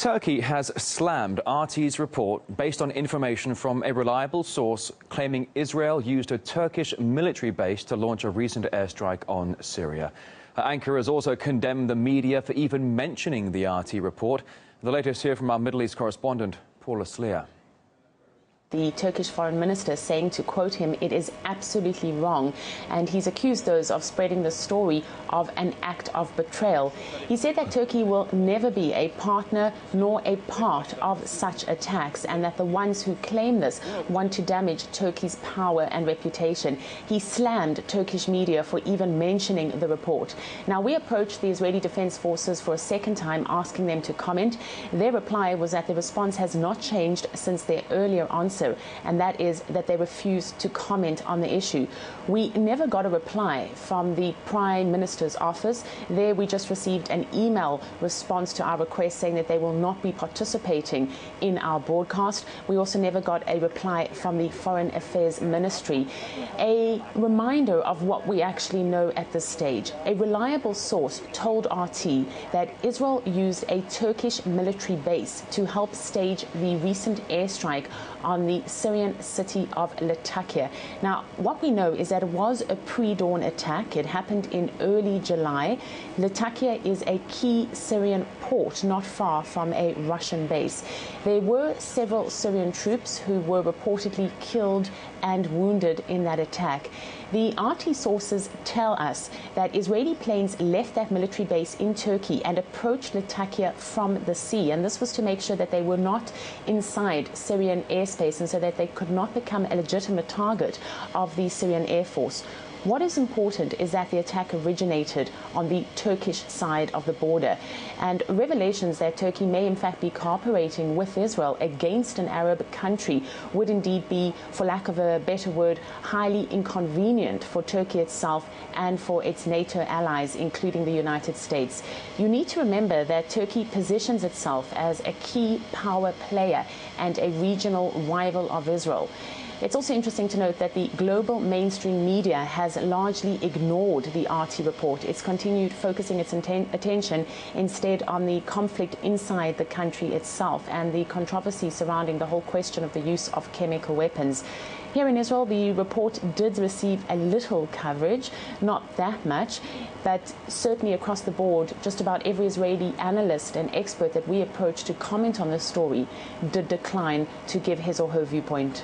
Turkey has slammed RT's report based on information from a reliable source claiming Israel used a Turkish military base to launch a recent airstrike on Syria. Ankara has also condemned the media for even mentioning the RT report. The latest here from our Middle East correspondent, Paula Sleer. The Turkish foreign minister saying, to quote him, it is absolutely wrong, and he's accused those of spreading the story of an act of betrayal. He said that Turkey will never be a partner nor a part of such attacks, and that the ones who claim this want to damage Turkey's power and reputation. He slammed Turkish media for even mentioning the report. Now, we approached the Israeli Defense Forces for a second time, asking them to comment. Their reply was that the response has not changed since their earlier answer, and that is that they refuse to comment on the issue. We never got a reply from the Prime Minister's office. There we just received an email response to our request saying that they will not be participating in our broadcast. We also never got a reply from the Foreign Affairs Ministry. A reminder of what we actually know at this stage. A reliable source told RT that Israel used a Turkish military base to help stage the recent airstrike on the Syrian city of Latakia. Now, what we know is that it was a pre-dawn attack. It happened in early July. Latakia is a key Syrian port not far from a Russian base. There were several Syrian troops who were reportedly killed and wounded in that attack. The RT sources tell us that Israeli planes left that military base in Turkey and approached Latakia from the sea, and this was to make sure that they were not inside Syrian airspace and so that they could not become a legitimate target of the Syrian Air Force. What is important is that the attack originated on the Turkish side of the border, and revelations that Turkey may in fact be cooperating with Israel against an Arab country would indeed be, for lack of a better word, highly inconvenient for Turkey itself and for its NATO allies, including the United States. You need to remember that Turkey positions itself as a key power player and a regional rival of Israel. It's also interesting to note that the global mainstream media has largely ignored the RT report. It's continued focusing its attention instead on the conflict inside the country itself and the controversy surrounding the whole question of the use of chemical weapons. Here in Israel, the report did receive a little coverage, not that much, but certainly across the board, just about every Israeli analyst and expert that we approached to comment on this story did decline to give his or her viewpoint.